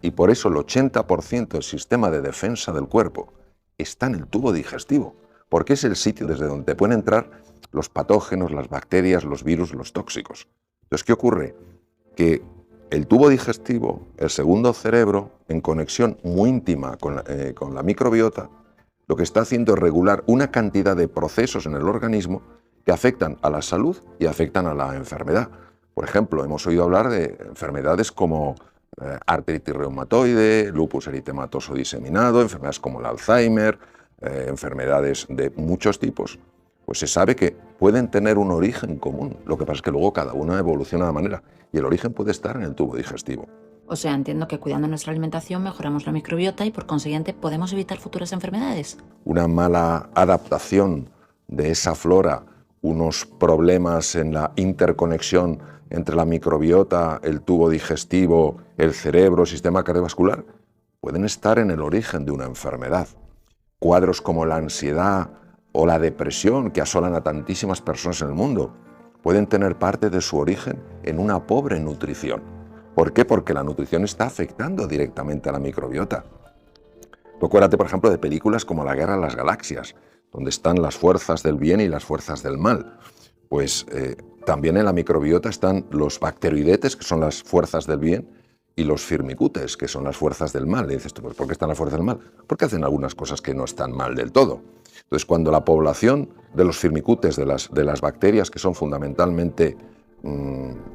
Y por eso el 80% del sistema de defensa del cuerpo está en el tubo digestivo, porque es el sitio desde donde pueden entrar los patógenos, las bacterias, los virus, los tóxicos. Entonces, ¿qué ocurre? Que el tubo digestivo, el segundo cerebro, en conexión muy íntima con la microbiota, lo que está haciendo es regular una cantidad de procesos en el organismo que afectan a la salud y afectan a la enfermedad. Por ejemplo, hemos oído hablar de enfermedades como artritis reumatoide, lupus eritematoso diseminado, enfermedades como el Alzheimer, enfermedades de muchos tipos. Pues se sabe que pueden tener un origen común. Lo que pasa es que luego cada una evoluciona de manera y el origen puede estar en el tubo digestivo. O sea, entiendo que cuidando nuestra alimentación mejoramos la microbiota y por consiguiente podemos evitar futuras enfermedades. Una mala adaptación de esa flora, unos problemas en la interconexión entre la microbiota, el tubo digestivo, el cerebro, el sistema cardiovascular, pueden estar en el origen de una enfermedad. Cuadros como la ansiedad o la depresión que asolan a tantísimas personas en el mundo pueden tener parte de su origen en una pobre nutrición. ¿Por qué? Porque la nutrición está afectando directamente a la microbiota. Acuérdate, por ejemplo, de películas como La Guerra de las Galaxias, donde están las fuerzas del bien y las fuerzas del mal. Pues también en la microbiota están los bacteroidetes, que son las fuerzas del bien, y los firmicutes, que son las fuerzas del mal. Y dices tú, pues, ¿por qué están las fuerzas del mal? Porque hacen algunas cosas que no están mal del todo. Entonces, cuando la población de los firmicutes, de las bacterias que son fundamentalmente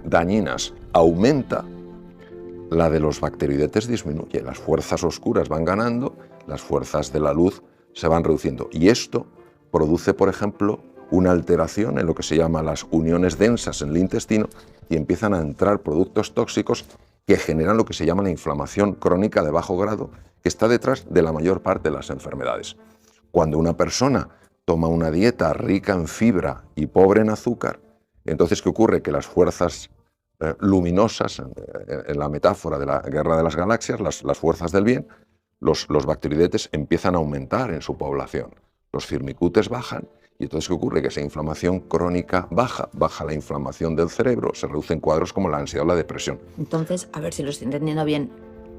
dañinas, aumenta, la de los bacteroidetes disminuye. Las fuerzas oscuras van ganando, las fuerzas de la luz se van reduciendo. Y esto produce, por ejemplo, una alteración en lo que se llama las uniones densas en el intestino y empiezan a entrar productos tóxicos que generan lo que se llama la inflamación crónica de bajo grado, que está detrás de la mayor parte de las enfermedades. Cuando una persona toma una dieta rica en fibra y pobre en azúcar, entonces ¿qué ocurre? Que las fuerzas luminosas, en la metáfora de la Guerra de las Galaxias, las fuerzas del bien, los bacteroidetes empiezan a aumentar en su población. Los firmicutes bajan y entonces ¿qué ocurre? Que esa inflamación crónica baja la inflamación del cerebro, se reducen cuadros como la ansiedad o la depresión. Entonces, a ver si lo estoy entendiendo bien.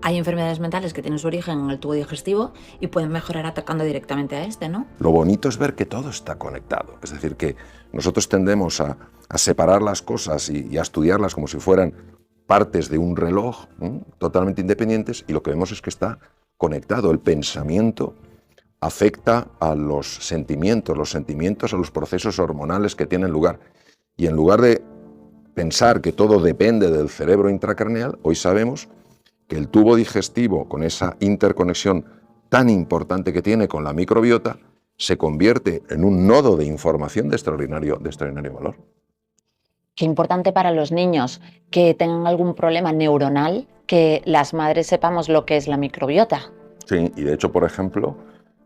Hay enfermedades mentales que tienen su origen en el tubo digestivo y pueden mejorar atacando directamente a este, ¿no? Lo bonito es ver que todo está conectado. Es decir, que nosotros tendemos a separar las cosas y a estudiarlas como si fueran partes de un reloj, totalmente independientes, y lo que vemos es que está conectado. El pensamiento afecta a los sentimientos a los procesos hormonales que tienen lugar. Y en lugar de pensar que todo depende del cerebro intracraneal, hoy sabemos que el tubo digestivo, con esa interconexión tan importante que tiene con la microbiota, se convierte en un nodo de información de extraordinario valor. Qué importante para los niños que tengan algún problema neuronal, que las madres sepamos lo que es la microbiota. Sí, y de hecho, por ejemplo,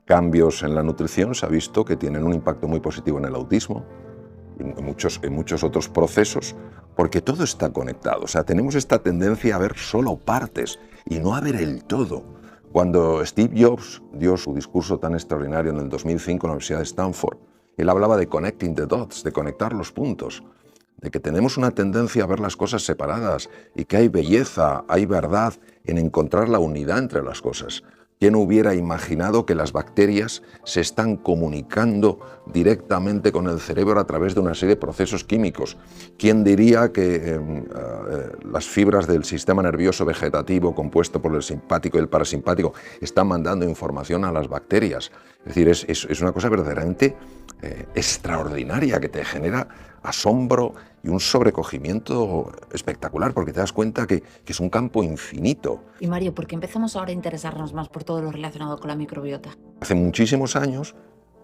cambios en la nutrición se ha visto que tienen un impacto muy positivo en el autismo, en muchos otros procesos, porque todo está conectado. O sea, tenemos esta tendencia a ver solo partes y no a ver el todo. Cuando Steve Jobs dio su discurso tan extraordinario en el 2005 en la Universidad de Stanford, él hablaba de connecting the dots, de conectar los puntos, de que tenemos una tendencia a ver las cosas separadas y que hay belleza, hay verdad en encontrar la unidad entre las cosas. ¿Quién hubiera imaginado que las bacterias se están comunicando directamente con el cerebro a través de una serie de procesos químicos? ¿Quién diría que las fibras del sistema nervioso vegetativo compuesto por el simpático y el parasimpático están mandando información a las bacterias? Es decir, es una cosa verdaderamente extraordinaria que te genera asombro y un sobrecogimiento espectacular, porque te das cuenta que es un campo infinito. Y Mario, ¿por qué empezamos ahora a interesarnos más por todo lo relacionado con la microbiota? Hace muchísimos años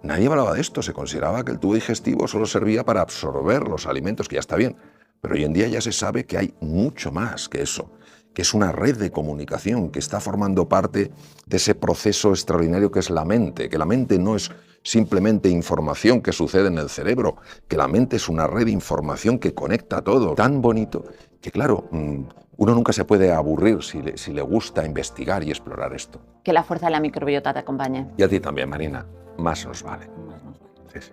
nadie hablaba de esto, se consideraba que el tubo digestivo solo servía para absorber los alimentos, que ya está bien, pero hoy en día ya se sabe que hay mucho más que eso, que es una red de comunicación que está formando parte de ese proceso extraordinario que es la mente, que la mente no es simplemente información que sucede en el cerebro, que la mente es una red de información que conecta todo, tan bonito, que claro, uno nunca se puede aburrir si le gusta investigar y explorar esto. Que la fuerza de la microbiota te acompañe. Y a ti también, Marina, más nos vale. Más nos vale. Sí, sí.